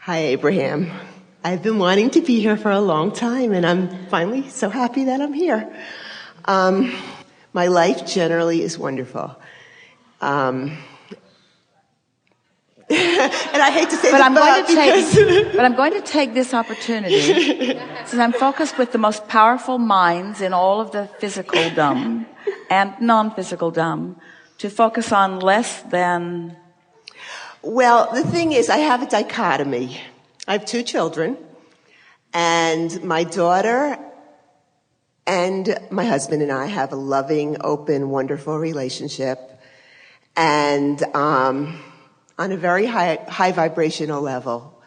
Hi, Abraham. I've been wanting to be here for a long time, and I'm finally so happy that I'm here. My life generally is wonderful. And I hate to say but this, but I'm going to take this opportunity, since I'm focused with the most powerful minds in all of the physical dumb and non-physical dumb, to focus on less than... Well, the thing is, I have a dichotomy. I have 2 children, and my daughter and my husband and I have a loving, open, wonderful relationship, and on a very high vibrational level.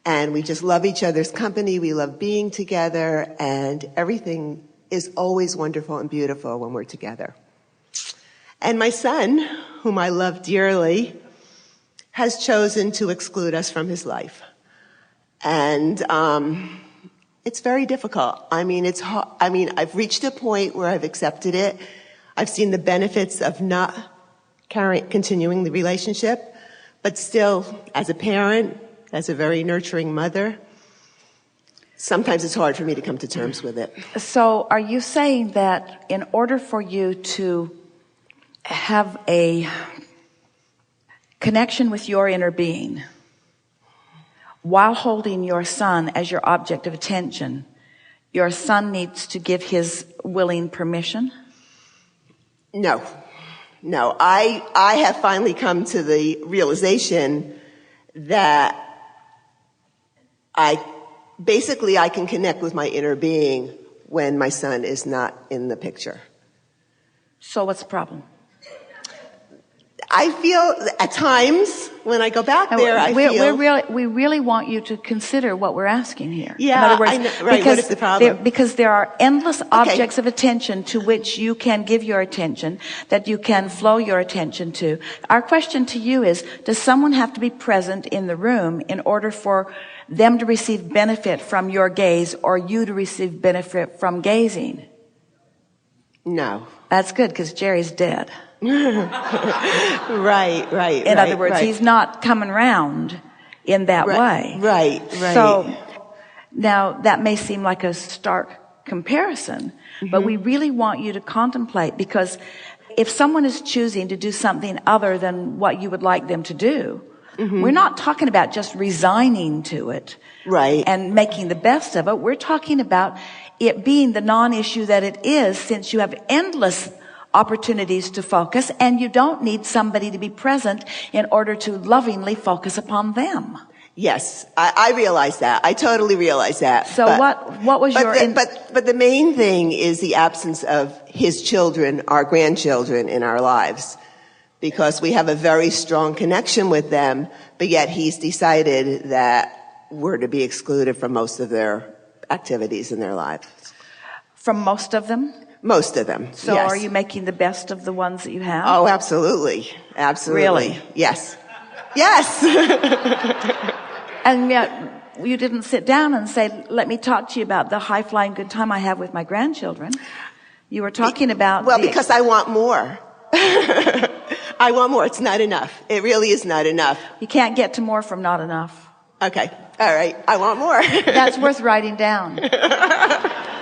And we just love each other's company, we love being together, and everything is always wonderful and beautiful when we're together. And my son, whom I love dearly, has chosen to exclude us from his life. And it's very difficult. I've reached a point where I've accepted it. I've seen the benefits of not continuing the relationship, but still, as a parent, as a very nurturing mother, sometimes it's hard for me to come to terms with it. So are you saying that in order for you to have a connection with your inner being while holding your son as your object of attention, your son needs to give his willing permission? No. I have finally come to the realization that I can connect with my inner being when my son is not in the picture. So what's the problem? I feel at times when I go back there, we really want you to consider what we're asking here. Yeah, in other words, I know, right. What is the problem? Because there are endless objects of attention to which you can give your attention, that you can flow your attention to. Our question to you is, does someone have to be present in the room in order for them to receive benefit from your gaze, or you to receive benefit from gazing? No. That's good, because Jerry's dead. Right. In other words, he's not coming round in that way. Right. So now that may seem like a stark comparison, but we really want you to contemplate, because if someone is choosing to do something other than what you would like them to do, we're not talking about just resigning to it, right, and making the best of it. We're talking about it being the non-issue that it is, since you have endless opportunities to focus, and you don't need somebody to be present in order to lovingly focus upon them. Yes, I realize that. I totally realize that. So what was your... But the main thing is the absence of his children, our grandchildren in our lives, because we have a very strong connection with them, but yet he's decided that we're to be excluded from most of their activities in their lives. From most of them? Most of them, So yes. Are you making the best of the ones that you have? Oh, absolutely. Really? Yes. And yet you didn't sit down and say, let me talk to you about the high-flying good time I have with my grandchildren. You were talking about... Well, because I want more. I want more. It's not enough. It really is not enough. You can't get to more from not enough. Okay. All right. I want more. That's worth writing down.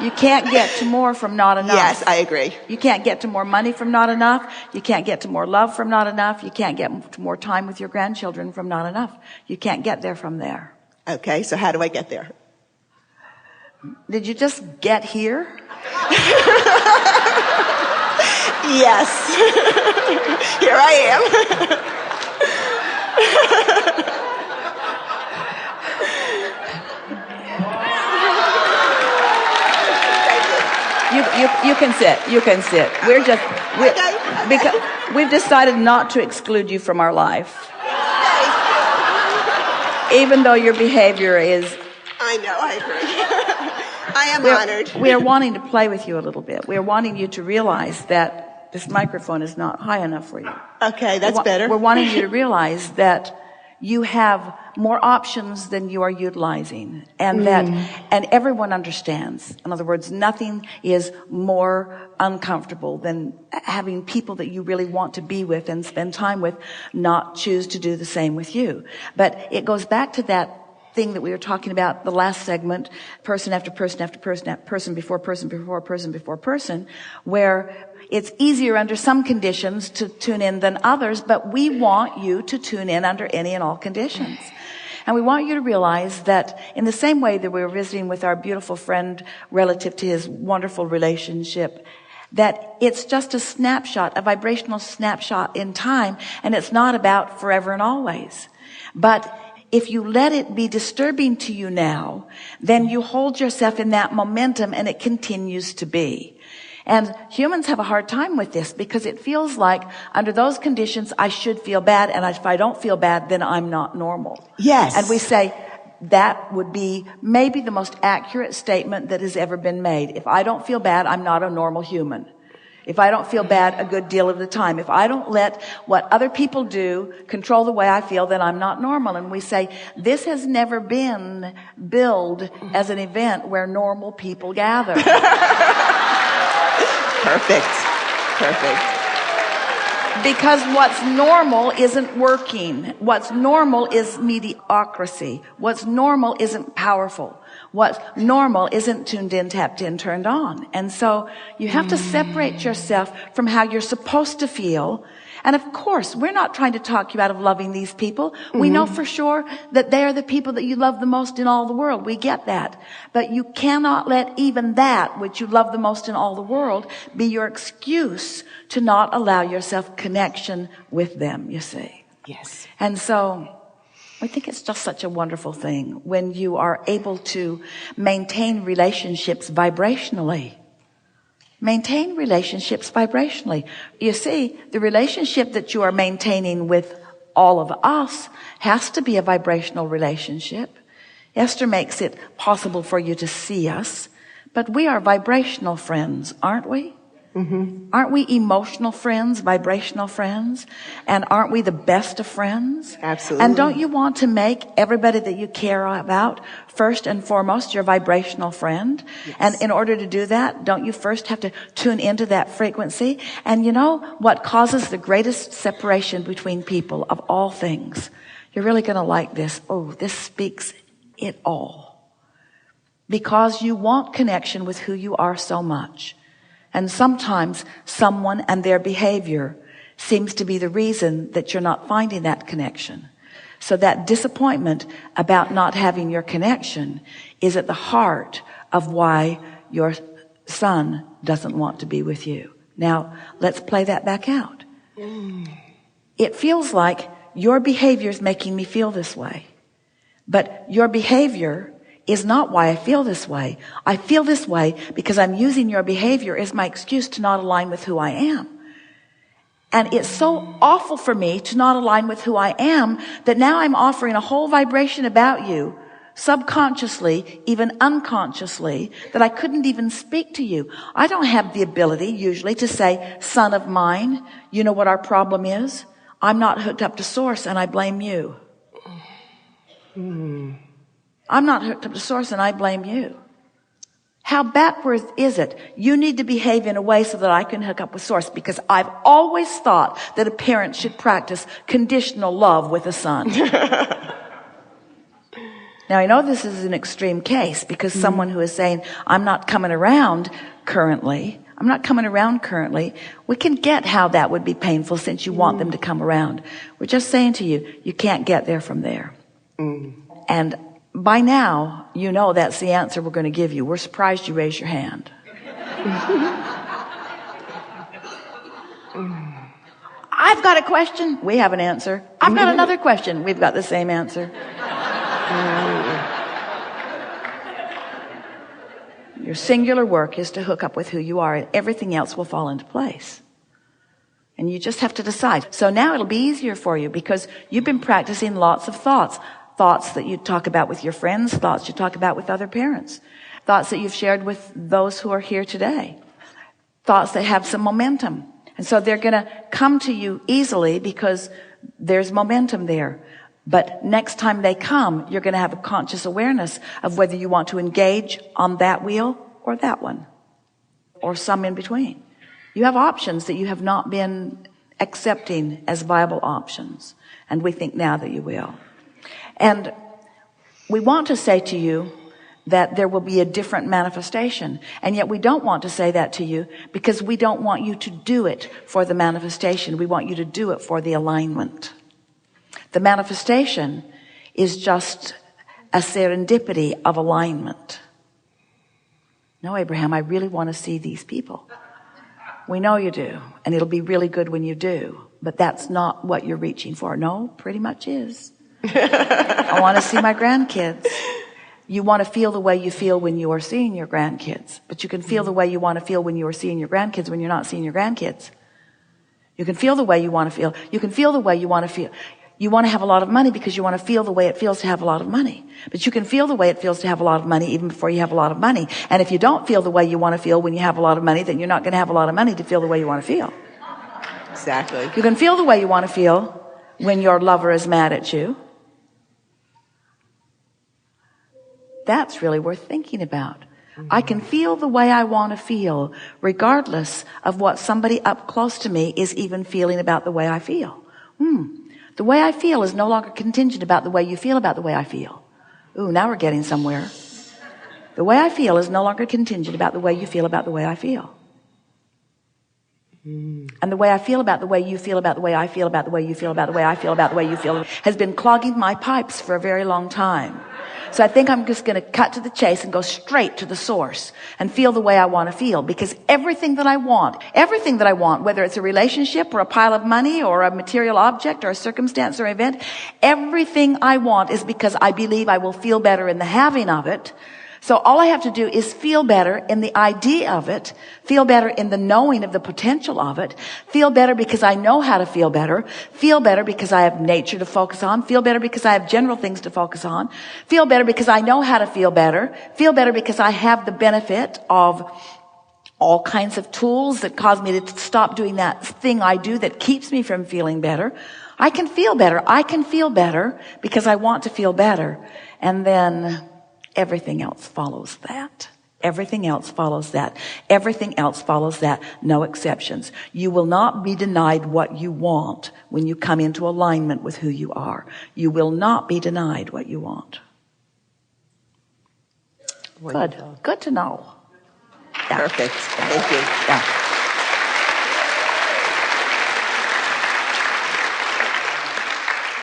You can't get to more from not enough. Yes, I agree. You can't get to more money from not enough. You can't get to more love from not enough. You can't get to more time with your grandchildren from not enough. You can't get there from there. Okay, so how do I get there? Did you just get here? Yes. Here I am. You can sit. You can sit. Because we've decided not to exclude you from our life. Even though your behavior is... I know, I agree. I am honored. We are wanting to play with you a little bit. We are wanting you to realize that this microphone is not high enough for you. Okay, that's better. We're wanting you to realize that you have more options than you are utilizing, and and everyone understands. In other words, nothing is more uncomfortable than having people that you really want to be with and spend time with not choose to do the same with you. But it goes back to that thing that we were talking about the last segment, person after person after person, person before person before person before person, where it's easier under some conditions to tune in than others, but we want you to tune in under any and all conditions. And we want you to realize that in the same way that we were visiting with our beautiful friend relative to his wonderful relationship, that it's just a snapshot, a vibrational snapshot in time, and it's not about forever and always. But if you let it be disturbing to you now, then you hold yourself in that momentum and it continues to be. And humans have a hard time with this because it feels like under those conditions I should feel bad, and if I don't feel bad, then I'm not normal. Yes. And we say that would be maybe the most accurate statement that has ever been made. If I don't feel bad, I'm not a normal human. If I don't feel bad a good deal of the time, if I don't let what other people do control the way I feel, then I'm not normal. And we say, this has never been billed as an event where normal people gather. Perfect. Because what's normal isn't working. What's normal is mediocrity. What's normal isn't powerful. What's normal isn't tuned in, tapped in, turned on. And so you have to separate yourself from how you're supposed to feel. And of course, we're not trying to talk you out of loving these people. We know for sure that they are the people that you love the most in all the world. We get that. But you cannot let even that which you love the most in all the world be your excuse to not allow yourself connection with them, you see. Yes. And so I think it's just such a wonderful thing when you are able to maintain relationships vibrationally. Maintain relationships vibrationally. You see, the relationship that you are maintaining with all of us has to be a vibrational relationship. Esther makes it possible for you to see us, but we are vibrational friends, aren't we? Mm-hmm. Aren't we emotional friends, vibrational friends? And aren't we the best of friends? Absolutely. And don't you want to make everybody that you care about first and foremost your vibrational friend? Yes. And in order to do that, don't you first have to tune into that frequency? And you know what causes the greatest separation between people of all things? You're really going to like this. Oh, this speaks it all. Because you want connection with who you are so much. And sometimes someone and their behavior seems to be the reason that you're not finding that connection. So that disappointment about not having your connection is at the heart of why your son doesn't want to be with you. Now, let's play that back out. It feels like your behavior is making me feel this way. But your behavior is not why I feel this way. I feel this way because I'm using your behavior as my excuse to not align with who I am. And it's so awful for me to not align with who I am that now I'm offering a whole vibration about you, subconsciously, even unconsciously, that I couldn't even speak to you. I don't have the ability usually to say, son of mine, you know what our problem is? I'm not hooked up to source and I blame you. I'm not hooked up to source and I blame you. How backwards is it? You need to behave in a way so that I can hook up with source, because I've always thought that a parent should practice conditional love with a son. Now, I know this is an extreme case because someone who is saying, I'm not coming around currently, we can get how that would be painful since you want them to come around. We're just saying to you, you can't get there from there. And by now, you know that's the answer we're going to give you. We're surprised you raised your hand. I've got a question. We have an answer. I've got another question. We've got the same answer. Your singular work is to hook up with who you are, and everything else will fall into place. And you just have to decide. So now it'll be easier for you because you've been practicing lots of thoughts. Thoughts that you talk about with your friends, thoughts you talk about with other parents, thoughts that you've shared with those who are here today, thoughts that have some momentum. And so they're going to come to you easily because there's momentum there. But next time they come, you're going to have a conscious awareness of whether you want to engage on that wheel or that one, or some in between. You have options that you have not been accepting as viable options. And we think now that you will. And we want to say to you that there will be a different manifestation. And yet we don't want to say that to you because we don't want you to do it for the manifestation. We want you to do it for the alignment. The manifestation is just a serendipity of alignment. No, Abraham, I really want to see these people. We know you do, and it'll be really good when you do, but that's not what you're reaching for. No, pretty much is. I want to see my grandkids. You want to feel the way you feel when you are seeing your grandkids, but you can feel the way you want to feel when you are seeing your grandkids when you're not seeing your grandkids. You can feel the way you want to feel. You can feel the way you want to feel. You want to have a lot of money because you want to feel the way it feels to have a lot of money. But you can feel the way it feels to have a lot of money even before you have a lot of money. And if you don't feel the way you want to feel when you have a lot of money, then you're not going to have a lot of money to feel the way you want to feel. Exactly. You can feel the way you want to feel when your lover is mad at you. That's really worth thinking about. I can feel the way I want to feel regardless of what somebody up close to me is even feeling about the way I feel. The way I feel is no longer contingent about the way you feel about the way I feel. Ooh, now we're getting somewhere. The way I feel is no longer contingent about the way you feel about the way I feel. And the way I feel about the way you feel about the way I feel about the way you feel about the way I feel about the way you feel has been clogging my pipes for a very long time. So I think I'm just going to cut to the chase and go straight to the source and feel the way I want to feel, because everything that I want, whether it's a relationship or a pile of money or a material object or a circumstance or event, everything I want is because I believe I will feel better in the having of it. So all I have to do is feel better in the idea of it, feel better in the knowing of the potential of it, feel better because I know how to feel better because I have nature to focus on, feel better because I have general things to focus on, feel better because I know how to feel better because I have the benefit of all kinds of tools that cause me to stop doing that thing I do that keeps me from feeling better. I can feel better because I want to feel better. And then everything else follows that. Everything else follows that. Everything else follows that. No exceptions. You will not be denied what you want when you come into alignment with who you are. You will not be denied what you want. Wonderful. Good to know. Perfect. Thank you. Yeah.